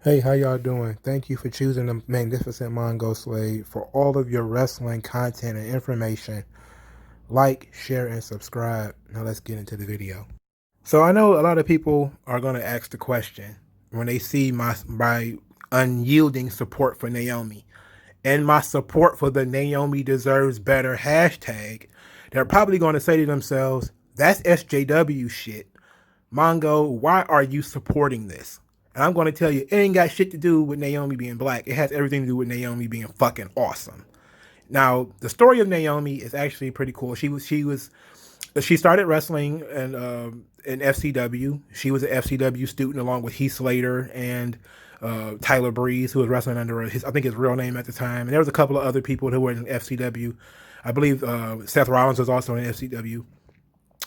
Hey, how y'all doing? Thank you for choosing the Magnificent Mongo Slave for all of your wrestling content and information. Like, share, and subscribe. Now let's get into the video. So I know a lot of people are going to ask the question when they see my unyielding support for Naomi and my support for the Naomi deserves better hashtag. They're probably going to say to themselves, "That's SJW shit. Mongo, why are you supporting this?" And I'm going to tell you, it ain't got shit to do with Naomi being black. It has everything to do with Naomi being fucking awesome. Now, the story of Naomi is actually pretty cool. She started wrestling in FCW. She was an FCW student along with Heath Slater and Tyler Breeze, who was wrestling under I think his real name at the time. And there was a couple of other people who were in FCW. I believe Seth Rollins was also in FCW.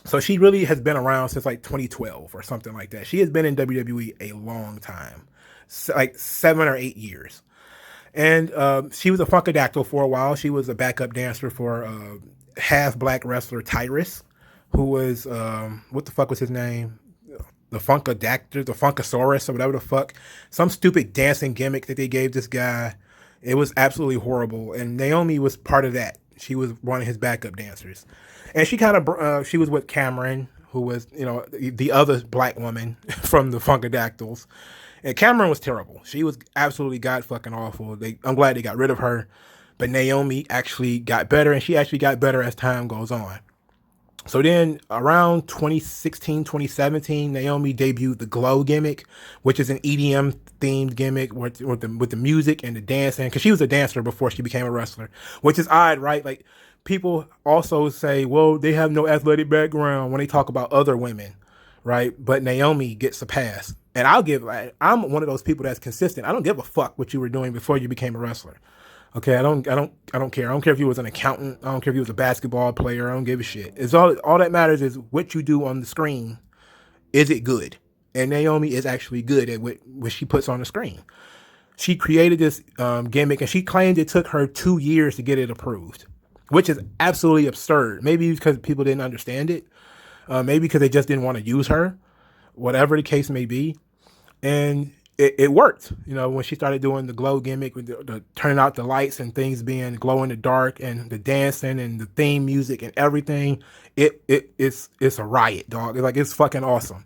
So she really has been around since like 2012 or something like that. She has been in WWE a long time, like 7 or 8 years. And she was a Funkadactyl for a while. She was a backup dancer for half black wrestler Tyrus, who was, what the fuck was his name? The Funkadactyl, the Funkasaurus, or whatever the fuck. Some stupid dancing gimmick that they gave this guy. It was absolutely horrible. And Naomi was part of that. She was one of his backup dancers. And she was with Cameron, who was, the other black woman from the Funkadactyls. And Cameron was terrible. She was absolutely god fucking awful. I'm glad they got rid of her. But Naomi actually got better, and she actually got better as time goes on. So then around 2016, 2017, Naomi debuted the Glow gimmick, which is an EDM themed gimmick with the music and the dancing. Because she was a dancer before she became a wrestler, which is odd, right? Like, people also say, well, they have no athletic background when they talk about other women, right? But Naomi gets a pass. And I'm one of those people that's consistent. I don't give a fuck what you were doing before you became a wrestler. Okay, I don't care. I don't care if you was an accountant. I don't care if you was a basketball player. I don't give a shit. It's all that matters is what you do on the screen. Is it good? And Naomi is actually good at what she puts on the screen. She created this gimmick, and she claimed it took her 2 years to get it approved, which is absolutely absurd. Maybe because people didn't understand it. Maybe because they just didn't want to use her. Whatever the case may be. And it worked, when she started doing the Glow gimmick with the turning out the lights and things being glow in the dark and the dancing and the theme music and everything. It's a riot, dog. It's fucking awesome.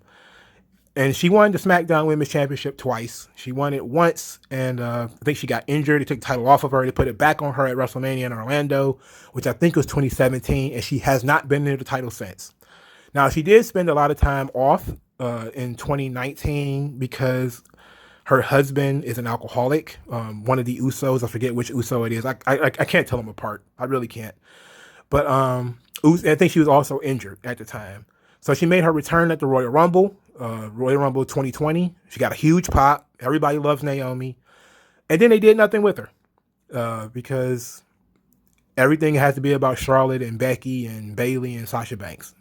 And she won the SmackDown Women's Championship twice. She won it once, and I think she got injured. They took the title off of her. They put it back on her at WrestleMania in Orlando, which I think was 2017, and she has not been near the title since. Now, she did spend a lot of time off in 2019 because her husband is an alcoholic. One of the Usos, I forget which Uso it is. I can't tell them apart. I really can't. But I think she was also injured at the time. So she made her return at the Royal Rumble 2020. She got a huge pop. Everybody loves Naomi. And then they did nothing with her because everything has to be about Charlotte and Becky and Bayley and Sasha Banks.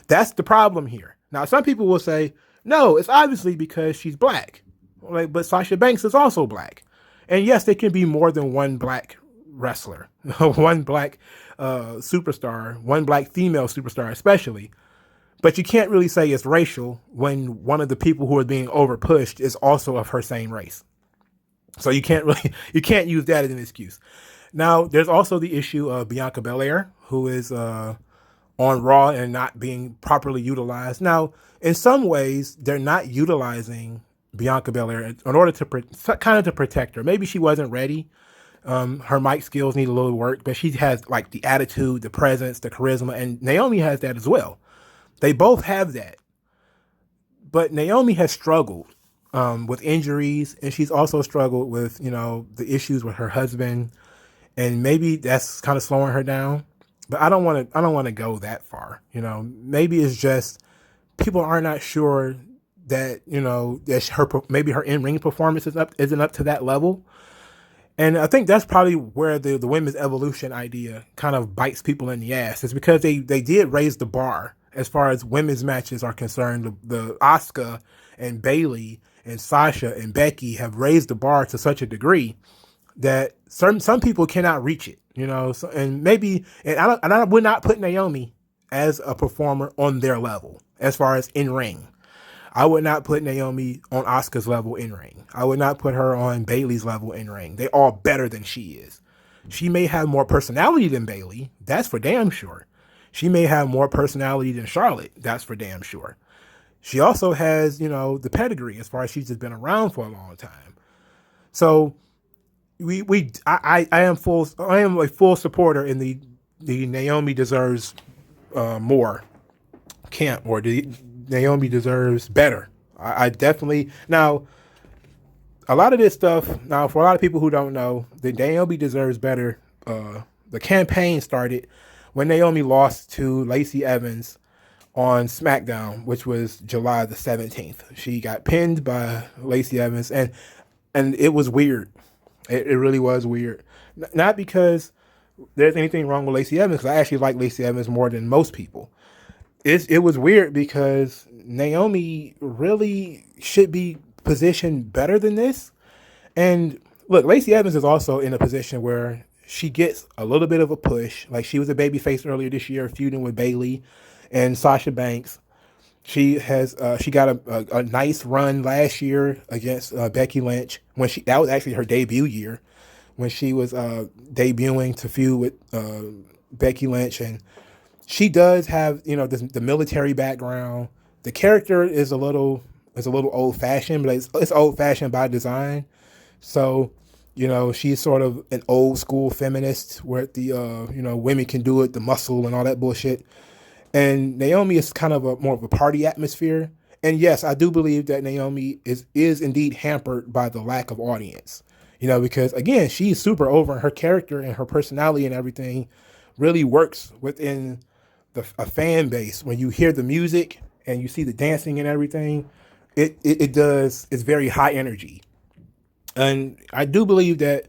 That's the problem here. Now, some people will say, no, it's obviously because she's black. But Sasha Banks is also black. And yes, there can be more than one black wrestler, one black superstar, one black female superstar especially. But you can't really say it's racial when one of the people who are being overpushed is also of her same race. So you can't use that as an excuse. Now, there's also the issue of Bianca Belair, who is on Raw and not being properly utilized. Now, in some ways, they're not utilizing Bianca Belair in order to protect her. Maybe she wasn't ready. Her mic skills need a little work, but she has like the attitude, the presence, the charisma, and Naomi has that as well. They both have that. But Naomi has struggled with injuries, and she's also struggled with, the issues with her husband, and maybe that's kind of slowing her down. But I don't want to go that far. Maybe it's just people are not sure that maybe her in-ring performance isn't up to that level. And I think that's probably where the women's evolution idea kind of bites people in the ass. It's because they did raise the bar as far as women's matches are concerned. The Asuka and Bayley and Sasha and Becky have raised the bar to such a degree that some people cannot reach it. So, and I would not put Naomi as a performer on their level as far as in ring. I would not put Naomi on Asuka's level in ring. I would not put her on Bayley's level in ring. They all better than she is. She may have more personality than Bayley. That's for damn sure. She may have more personality than Charlotte. That's for damn sure. She also has, the pedigree as far as she's just been around for a long time. So I am a full supporter in the Naomi deserves more camp, or Naomi deserves better. I definitely, now a lot of this stuff, now for a lot of people who don't know, the Naomi deserves better. The campaign started when Naomi lost to Lacey Evans on SmackDown, which was July the 17th. She got pinned by Lacey Evans, and it was weird. It really was weird. Not because there's anything wrong with Lacey Evans, because I actually like Lacey Evans more than most people. It was weird because Naomi really should be positioned better than this. And look, Lacey Evans is also in a position where she gets a little bit of a push. Like, she was a babyface earlier this year, feuding with Bayley and Sasha Banks. She got a nice run last year against Becky Lynch that was actually her debut year, when she was debuting to feud with Becky Lynch. And she does have the military background. The character is a little old fashioned, but it's old fashioned by design. So she's sort of an old school feminist, where the women can do it, the muscle and all that bullshit. And Naomi is kind of more of a party atmosphere. And yes, I do believe that Naomi is indeed hampered by the lack of audience. Because again, she's super over, and her character and her personality and everything really works within a fan base. When you hear the music and you see the dancing and everything, it's very high energy. And I do believe that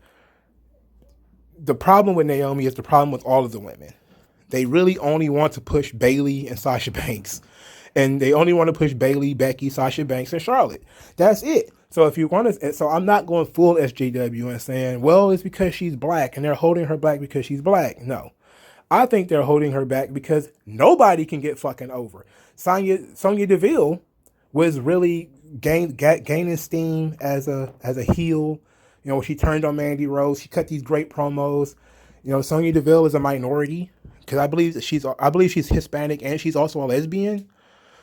the problem with Naomi is the problem with all of the women. They really only want to push Bayley and Sasha Banks. And they only want to push Bayley, Becky, Sasha Banks, and Charlotte. That's it. So if you want to, so I'm not going full SJW and saying, well, it's because she's black and they're holding her back because she's black. No. I think they're holding her back because nobody can get fucking over. Sonya Deville was really gaining steam as a heel. She turned on Mandy Rose. She cut these great promos. Sonya Deville is a minority, because I believe she's Hispanic, and she's also a lesbian.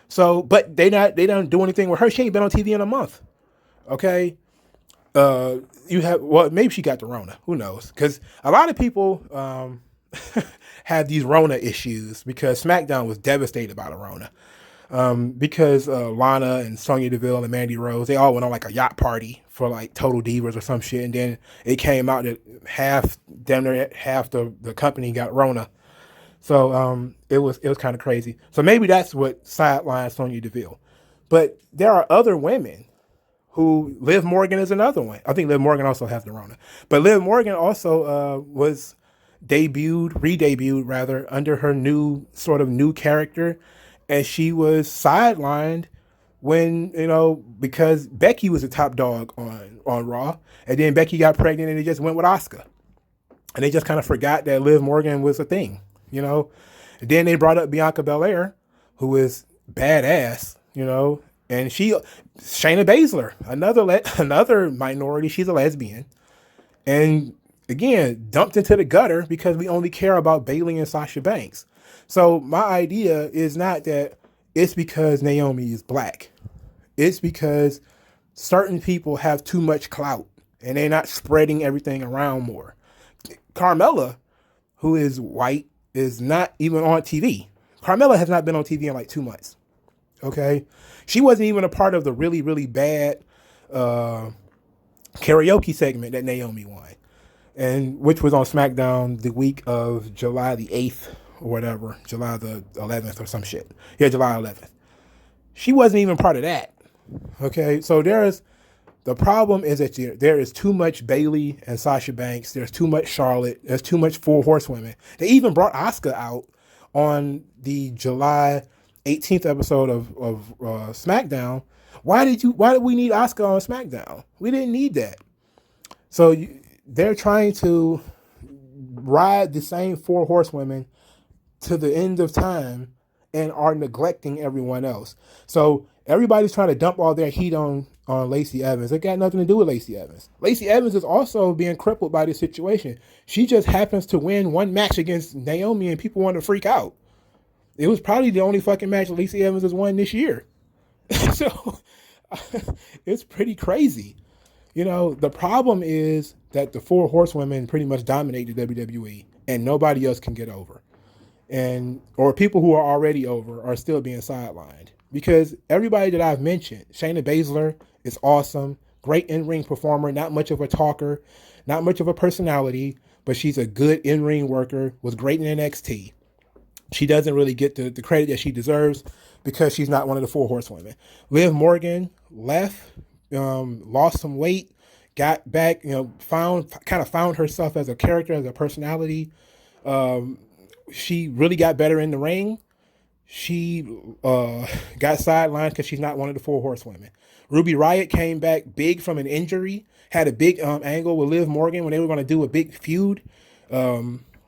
So, but they don't do anything with her. She ain't been on TV in a month. Okay. Maybe she got the Rona. Who knows? Because a lot of people have these Rona issues, because SmackDown was devastated by the Rona. Because Lana and Sonya Deville and Mandy Rose, they all went on like a yacht party for like Total Divas or some shit, and then it came out that damn near half the company got Rona. So it was kind of crazy. So maybe that's what sidelined Sonya Deville. But there are other women who, Liv Morgan is another one. I think Liv Morgan also has the Rona. But Liv Morgan also was re-debuted rather, under her new character. And she was sidelined when, because Becky was a top dog on Raw. And then Becky got pregnant and they just went with Asuka. And they just kind of forgot that Liv Morgan was a thing, And then they brought up Bianca Belair, who is badass, and Shayna Baszler, another minority. She's a lesbian. And again, dumped into the gutter because we only care about Bayley and Sasha Banks. So my idea is not that it's because Naomi is black. It's because certain people have too much clout and they're not spreading everything around more. Carmella, who is white, is not even on TV. Carmella has not been on TV in like 2 months. Okay? She wasn't even a part of the really, really bad karaoke segment that Naomi won, and which was on SmackDown the week of July the 8th. Or whatever, July the 11th or some shit. Yeah, July 11th. She wasn't even part of that. Okay, so the problem is that there is too much Bayley and Sasha Banks. There's too much Charlotte. There's too much Four Horsewomen. They even brought Asuka out on the July 18th episode of SmackDown. Why did we need Asuka on SmackDown? We didn't need that. So they're trying to ride the same Four Horsewomen to the end of time and are neglecting everyone else. So everybody's trying to dump all their heat on Lacey Evans. It got nothing to do with Lacey Evans. Lacey Evans is also being crippled by this situation. She just happens to win one match against Naomi, and people want to freak out. It was probably the only fucking match Lacey Evans has won this year. So it's pretty crazy. The problem is that the four horsewomen pretty much dominate the WWE, and nobody else can get over. Or people who are already over are still being sidelined. Because everybody that I've mentioned, Shayna Baszler is awesome, great in-ring performer, not much of a talker, not much of a personality, but she's a good in-ring worker, was great in NXT. She doesn't really get the credit that she deserves because she's not one of the four horsewomen. Liv Morgan left, lost some weight, got back, found herself as a character, as a personality. She really got better in the ring. She got sidelined because she's not one of the four horsewomen. Ruby Riott came back big from an injury, had a big angle with Liv Morgan when they were going to do a big feud.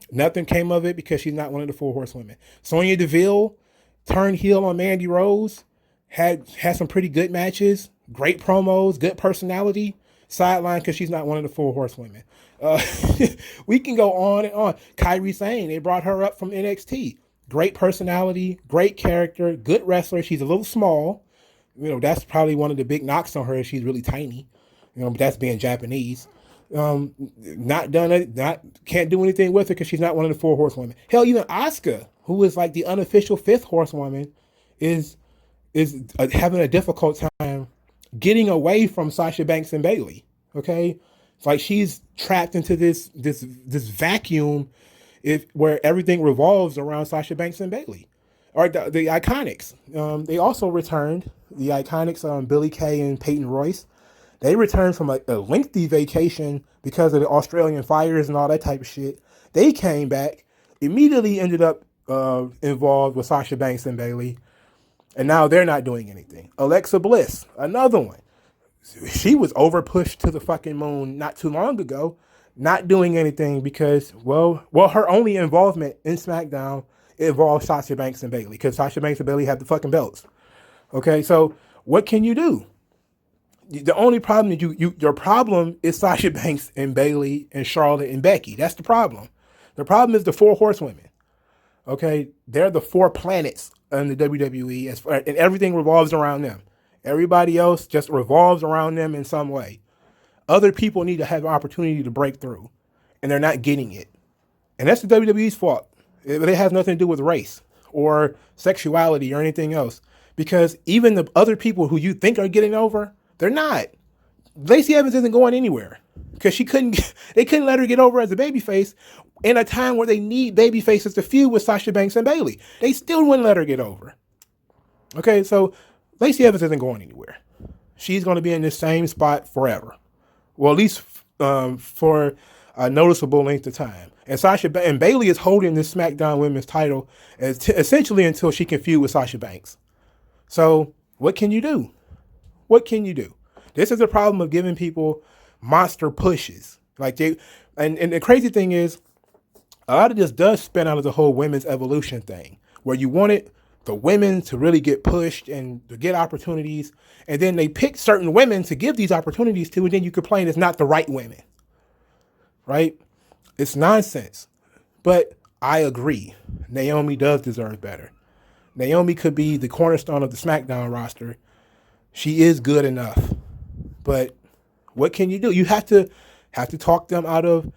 Nothing came of it because she's not one of the four horsewomen. Sonya Deville turned heel on Mandy Rose, had some pretty good matches, great promos, good personality, sidelined because she's not one of the four horsewomen. We can go on and on. Kairi Sane, they brought her up from NXT. Great personality, great character, good wrestler. She's a little small. That's probably one of the big knocks on her. She's really tiny. But that's being Japanese. Can't do anything with her because she's not one of the four horsewomen. Hell, even Asuka, who is like the unofficial fifth horsewoman, is having a difficult time getting away from Sasha Banks and Bayley. Okay, it's like she's trapped into this vacuum, where everything revolves around Sasha Banks and Bayley, or the Iconics. They also returned. The Iconics, Billie Kay and Peyton Royce. They returned from a lengthy vacation because of the Australian fires and all that type of shit. They came back, immediately ended up involved with Sasha Banks and Bayley, and now they're not doing anything. Alexa Bliss, another one. She was over pushed to the fucking moon not too long ago, not doing anything because, well, her only involvement in SmackDown involved Sasha Banks and Bayley because Sasha Banks and Bayley have the fucking belts. Okay, so what can you do? The only problem is your problem is Sasha Banks and Bayley and Charlotte and Becky. That's the problem. The problem is the four horsewomen. Okay, they're the four planets in the WWE, and everything revolves around them. Everybody else just revolves around them in some way. Other people need to have an opportunity to break through, and they're not getting it. And that's the WWE's fault. It has nothing to do with race or sexuality or anything else. Because even the other people who you think are getting over, they're not. Lacey Evans isn't going anywhere because they couldn't let her get over as a babyface in a time where they need babyfaces to feud with Sasha Banks and Bayley. They still wouldn't let her get over. Okay, so Lacey Evans isn't going anywhere. She's going to be in this same spot forever. Well, at least for a noticeable length of time. And Bayley is holding this SmackDown Women's title essentially until she can feud with Sasha Banks. So what can you do? What can you do? This is the problem of giving people monster pushes. And the crazy thing is, a lot of this does spin out of the whole women's evolution thing, where you wanted the women to really get pushed and to get opportunities, and then they pick certain women to give these opportunities to, and then you complain it's not the right women. Right? It's nonsense. But I agree. Naomi does deserve better. Naomi could be the cornerstone of the SmackDown roster. She is good enough. But what can you do? You have to talk them out of,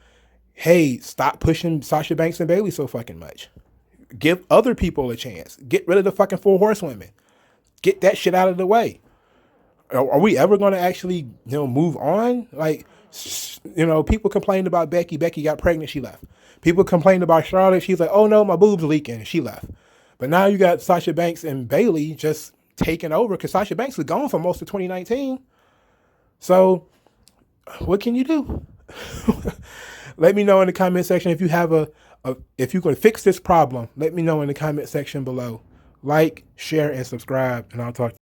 hey, stop pushing Sasha Banks and Bayley so fucking much. Give other people a chance. Get rid of the fucking four horsewomen. Get that shit out of the way. Are we ever going to actually, move on? People complained about Becky. Becky got pregnant. She left. People complained about Charlotte. She's like, oh no, my boob's leaking. She left. But now you got Sasha Banks and Bayley just taking over because Sasha Banks was gone for most of 2019. So what can you do? Let me know in the comment section if you have if you can fix this problem. Let me know in the comment section below. Like, share, and subscribe, and I'll talk to you.